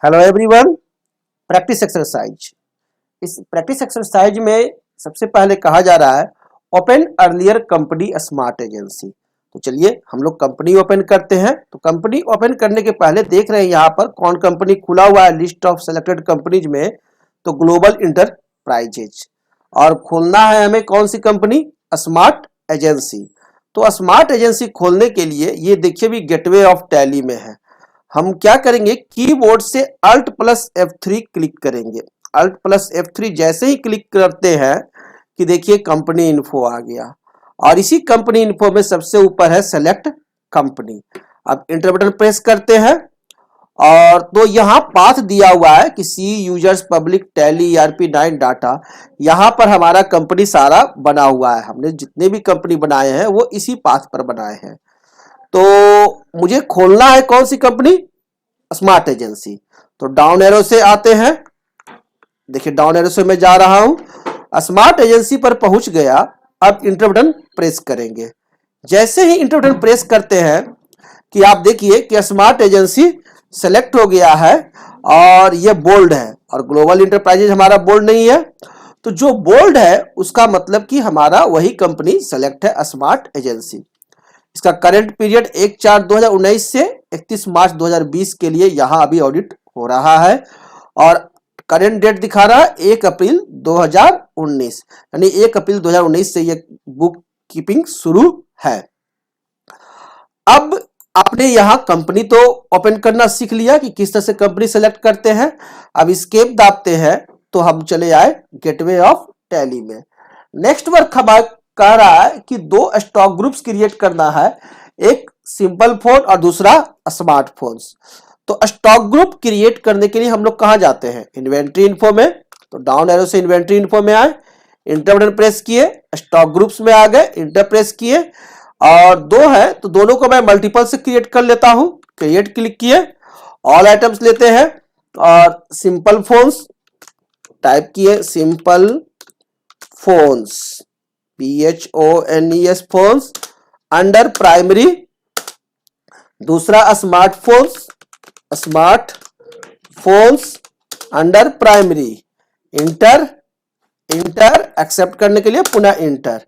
Hello everyone. Practice exercise. इस practice exercise में सबसे पहले कहा जा रहा है open earlier company smart agency. तो चलिए हम लोग कंपनी ओपन करते हैं। तो कंपनी ओपन करने के पहले देख रहे हैं यहाँ पर कौन कंपनी खुला हुआ है लिस्ट ऑफ सेलेक्टेड कंपनीज में। तो ग्लोबल इंटरप्राइजेज, और खोलना है हमें कौन सी कंपनी, स्मार्ट एजेंसी। तो स्मार्ट एजेंसी खोलने के लिए ये देखिए भी गेटवे ऑफ टैली में है। हम क्या करेंगे, कीबोर्ड से Alt प्लस F3 क्लिक करेंगे। Alt प्लस F3 जैसे ही क्लिक करते हैं कि देखिए कंपनी इन्फो आ गया, और इसी कंपनी इन्फो में सबसे ऊपर है सेलेक्ट कंपनी। अब इंटर बटन प्रेस करते हैं, और तो यहाँ पाथ दिया हुआ है कि C users public Tally ERP9 data. यहाँ पर हमारा कंपनी सारा बना हुआ है, हमने जितने भी कंपनी बनाए हैं वो इसी पाथ पर बनाए हैं। तो मुझे खोलना है कौन सी कंपनी, स्मार्ट एजेंसी। तो डाउन एरो से आते हैं, देखिए डाउन एरो से मैं जा रहा हूं, स्मार्ट एजेंसी पर पहुंच गया। अब इंटर बटन प्रेस करेंगे। जैसे ही इंटर बटन प्रेस करते हैं कि आप देखिए कि स्मार्ट एजेंसी सेलेक्ट हो गया है, और ये बोल्ड है, और ग्लोबल इंटरप्राइजेज हमारा बोल्ड नहीं है। तो जो बोल्ड है उसका मतलब कि हमारा वही कंपनी सेलेक्ट है, स्मार्ट एजेंसी। इसका करंट पीरियड 1/4/2019 से 31 मार्च 2020 के लिए यहाँ अभी ऑडिट हो रहा है, और करंट डेट दिखा रहा है 1 अप्रैल 2019, यानी 1 अप्रैल 2019 से ये बुक कीपिंग शुरू है। अब आपने यहाँ कंपनी तो ओपन करना सीख लिया कि किस तरह से कंपनी सेलेक्ट करते हैं। अब एस्केप दाबते हैं तो हम चले आए गेटवे ऑफ टैली में। नेक्स्ट वर्क हमारा कह रहा है कि दो स्टॉक ग्रुप्स क्रिएट करना है, एक सिंपल फोन और दूसरा स्मार्टफोन्स। तो स्टॉक ग्रुप क्रिएट करने के लिए हम लोग कहां जाते हैं, इन्वेंट्री इन्फो में। तो डाउन एरो से इन्वेंट्री इन्फो में आए, इंटर बटन प्रेस किए, स्टॉक ग्रुप्स में आ गए, इंटर प्रेस किए, और दो है तो दोनों को मैं मल्टीपल से क्रिएट कर लेता हूं। क्रिएट क्लिक किए, ऑल आइटम्स लेते हैं, और सिंपल फोन्स टाइप किए, simple phones PHONES phones under primary, दूसरा smartphones smartphones under primary, enter enter accept करने के लिए पुनः इंटर।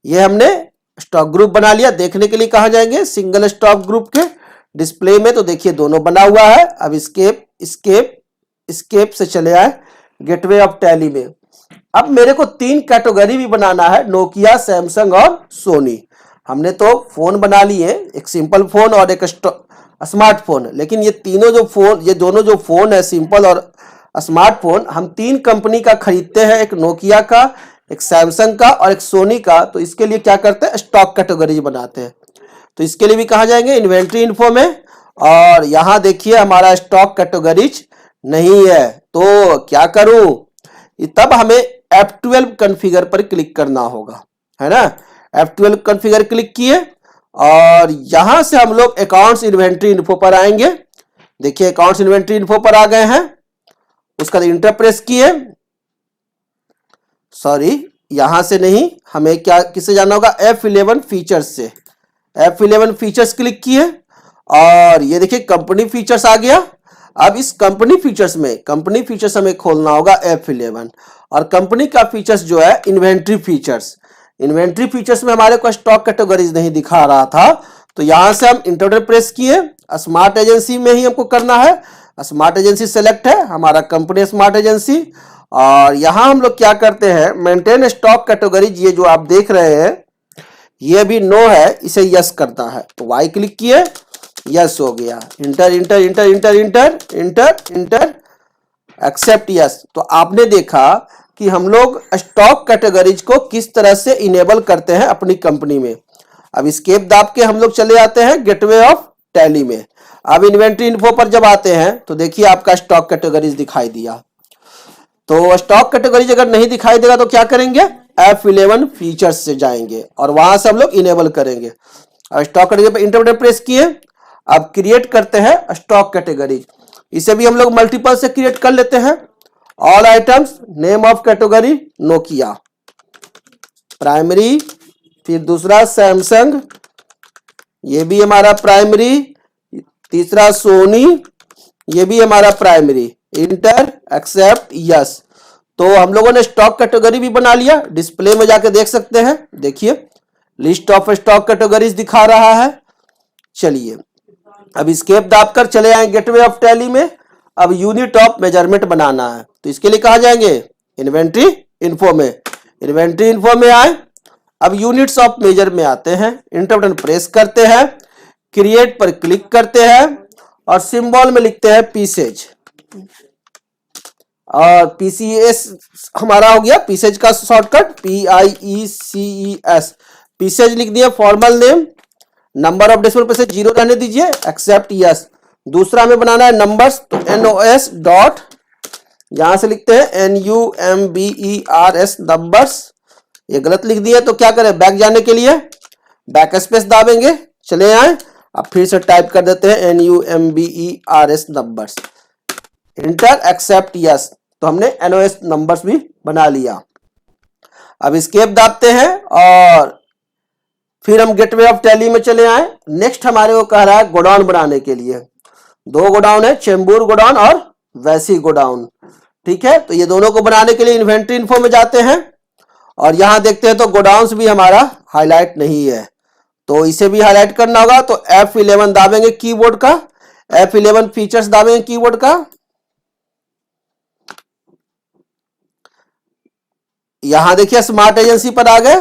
ये हमने स्टॉक ग्रुप बना लिया। देखने के लिए कहां जाएंगे, सिंगल स्टॉक ग्रुप के डिस्प्ले में। तो देखिए दोनों बना हुआ है। अब स्केप स्केप स्केप से चले आए गेटवे ऑफ टैली में। अब मेरे को 3 कैटेगरी भी बनाना है, नोकिया, सैमसंग और सोनी। हमने तो फोन बना लिए, एक सिंपल फोन और एक स्मार्टफोन, लेकिन ये तीनों जो फोन, ये दोनों जो फोन है सिंपल और स्मार्टफोन, हम 3 कंपनी का खरीदते हैं, एक नोकिया का, एक सैमसंग का और एक सोनी का। तो इसके लिए क्या करते हैं, स्टॉक कैटेगरी बनाते हैं। तो इसके लिए भी कहा जाएंगे इन्वेंट्री इन्फो में, और यहां देखिए हमारा स्टॉक कैटेगरीज नहीं है। तो क्या करूं, तब हमें F12 कॉन्फ़िगर पर क्लिक करना होगा, है ना। F12 कॉन्फ़िगर क्लिक किए, और यहां से हम लोग अकाउंट्स इन्वेंट्री इन्फो पर आएंगे। देखिए अकाउंट्स इन्वेंट्री इन्फो पर आ गए हैं। उसका इंटर प्रेस किए, सॉरी यहां से नहीं, हमें क्या किससे जाना होगा, F11 फीचर्स से। F11 फीचर्स क्लिक किए, और ये देखिए कंपनी फीचर्स आ गया। अब इस कंपनी फीचर्स हमें खोलना होगा F11, और कंपनी का फीचर्स जो है इन्वेंट्री फीचर्स। इन्वेंट्री फीचर्स में हमारे को स्टॉक कैटेगरीज नहीं दिखा रहा था, तो यहां से हम इंटर प्रेस किए। स्मार्ट एजेंसी में ही हमको करना है, स्मार्ट एजेंसी सेलेक्ट है, हमारा कंपनी स्मार्ट एजेंसी। और यहां हम लोग क्या करते हैं, मेंटेन स्टॉक कैटेगरीज, ये जो आप देख रहे हैं ये भी नो है, इसे यस करता है। तो वाई क्लिक किए, यस हो गया, enter enter enter enter enter enter enter accept yes. तो आपने देखा कि हम लोग स्टॉक कैटेगरीज को किस तरह से इनेबल करते हैं अपनी कंपनी में। अब एस्केप दाब के हम लोग चले आते हैं गेटवे ऑफ टैली में। अब इन्वेंट्री इन्फो पर जब आते हैं तो देखिए आपका स्टॉक कैटेगरीज दिखाई दिया। तो स्टॉक कैटेगरीज अगर नहीं दिखाई देगा तो क्या करेंगे, F11 फीचर्स से जाएंगे, और वहां से हम लोग इनेबल करेंगे। अब स्टॉक कैटेगरी पर इंटर बटन प्रेस किए, अब क्रिएट करते हैं स्टॉक कैटेगरी। इसे भी हम लोग मल्टीपल से क्रिएट कर लेते हैं। All items, name of category Nokia, primary, फिर दूसरा सैमसंग, ये भी हमारा प्राइमरी, तीसरा सोनी, ये भी हमारा प्राइमरी, इंटर एक्सेप्ट यस। तो हम लोगों ने स्टॉक कैटेगरी भी बना लिया, डिस्प्ले में जाके देख सकते हैं, देखिए लिस्ट ऑफ स्टॉक कैटेगरीज दिखा रहा है। चलिए अब एस्केप दाबकर चले आए गेटवे ऑफ टैली में। अब यूनिट ऑफ मेजरमेंट बनाना है, तो इसके लिए कहा जाएंगे इन्वेंट्री इन्फो में। इन्वेंट्री इन्फो में आए, अब यूनिट्स ऑफ मेजर में आते हैं, इंटर बटन प्रेस करते हैं, क्रिएट पर क्लिक करते हैं और सिंबल में लिखते हैं पीसेज। और पीसीएस हमारा हो गया, पीसेज का शॉर्टकट PIECES, पीसेज लिख दिया। Formal name, number of decimal places 0 रहने दीजिए, एक्सेप्ट यस। दूसरा हमें बनाना है नंबर्स, तो NOS डॉट, यहां से लिखते हैं NUMBERS नंबर्स। ये गलत लिख दिया, तो क्या करें, बैक जाने के लिए बैक स्पेस दाबेंगे, चले आए। अब फिर से टाइप कर देते हैं NUMBERS numbers, enter accept yes. तो हमने NOS नंबर्स भी बना लिया। अब एस्केप दाबते हैं और फिर हम गेटवे ऑफ टैली में चले आए। नेक्स्ट हमारे को कह रहा है गोडाउन बनाने के लिए। 2 गोडाउन है, चेंबूर गोडाउन और वैसी गोडाउन, ठीक है। तो ये दोनों को बनाने के लिए इन्वेंट्री इन्फो में जाते हैं और यहां देखते हैं तो गोडाउन्स भी हमारा हाईलाइट नहीं है, तो इसे भी हाईलाइट करना होगा। तो F11 दाबेंगे कीबोर्ड का, F11 फीचर्स दाबेंगे कीबोर्ड का। यहां देखिए स्मार्ट एजेंसी पर आ गए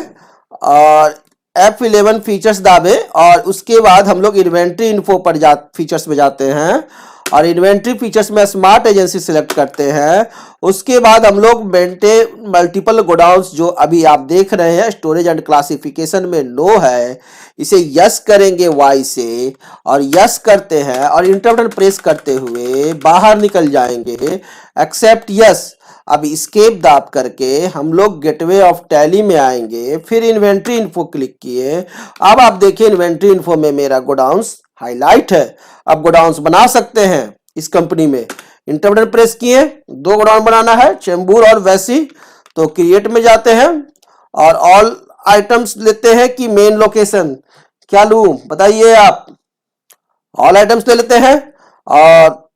और F11 फीचर्स दाबे और उसके बाद हम लोग इन्वेंट्री इन्फो पर फीचर्स में जाते हैं और इन्वेंट्री फीचर्स में स्मार्ट एजेंसी सिलेक्ट करते हैं। उसके बाद हम लोग मेंटेन मल्टीपल गोडाउन्स, जो अभी आप देख रहे हैं स्टोरेज एंड क्लासिफिकेशन में नो है, इसे यस करेंगे Y से और यस करते हैं और इंटर बटन प्रेस करते हुए बाहर निकल जाएंगे, एक्सेप्ट यस। अब एस्केप दाब करके हम लोग गेटवे ऑफ टैली में आएंगे, फिर इन्वेंट्री इन्फो क्लिक किए। अब आप देखिए इन्वेंट्री इन्फो में मेरा गोडाउन्स हाईलाइट है। अब गोडाउन्स बना सकते हैं इस कंपनी में, इंटर बटन प्रेस किए, 2 गोडाउन बनाना है, चेंबूर और वैसी। तो क्रिएट में जाते हैं और ऑल आइटम्स लेते हैं कि मेन लोकेशन क्या लूं बताइए आप, ऑल आइटम्स ले लेते हैं और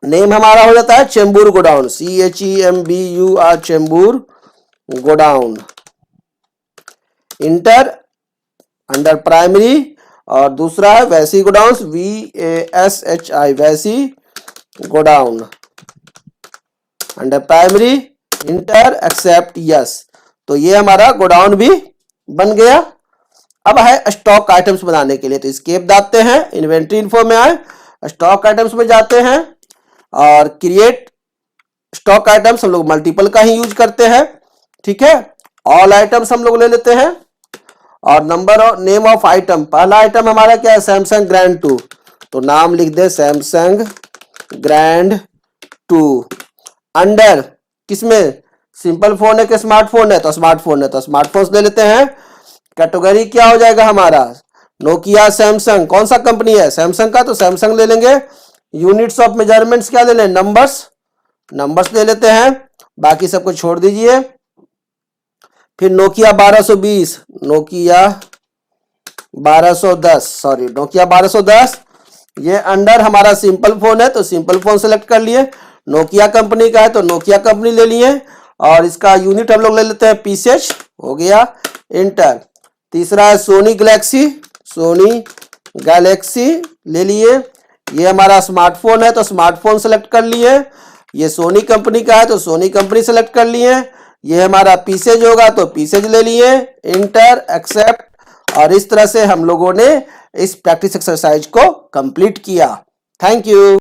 नेम हमारा हो जाता है Chembur godown, CHEMBUR Chembur godown. Enter, under primary, और दूसरा है Vashi godown, VASHI Vashi godown, under primary, enter accept yes. तो ये हमारा गोडाउन भी बन गया। अब है स्टॉक आइटम्स बनाने के लिए, तो एस्केप दाबते हैं, इन्वेंट्री इन्फो में आए, स्टॉक आइटम्स में जाते हैं और क्रिएट स्टॉक आइटम्स हम लोग मल्टीपल का ही यूज करते हैं, ठीक है। ऑल आइटम्स हम लोग ले लेते हैं और नंबर और नेम ऑफ आइटम, पहला आइटम हमारा क्या है, सैमसंग ग्रैंड 2, तो नाम लिख दे सैमसंग ग्रैंड 2। अंडर किसमें, सिंपल फोन है कि स्मार्टफोन है, तो स्मार्टफोन है तो स्मार्टफोन ले लेते हैं। कैटेगरी क्या हो जाएगा हमारा, नोकिया सैमसंग, कौन सा कंपनी है सैमसंग का, तो सैमसंग ले लेंगे। यूनिट्स ऑफ मेजरमेंट्स क्या ले लें, नंबर्स ले लेते हैं, बाकी सबको छोड़ दीजिए। फिर नोकिया 1220, नोकिया 1210, ये अंडर हमारा सिंपल फोन है तो सिंपल फोन सेलेक्ट कर लिए। नोकिया कंपनी का है तो नोकिया कंपनी ले लिए और इसका यूनिट हम लोग ले लेते हैं पीसेज, हो गया, इंटर। तीसरा है सोनी गैलेक्सी ले लिए, ये हमारा स्मार्टफोन है तो स्मार्टफोन सेलेक्ट कर लिए। ये सोनी कंपनी का है तो सोनी कंपनी सेलेक्ट कर लिए। ये हमारा पीसेज होगा तो पीसेज ले लिए, इंटर एक्सेप्ट। और इस तरह से हम लोगों ने इस प्रैक्टिस एक्सरसाइज को कंप्लीट किया। Thank you.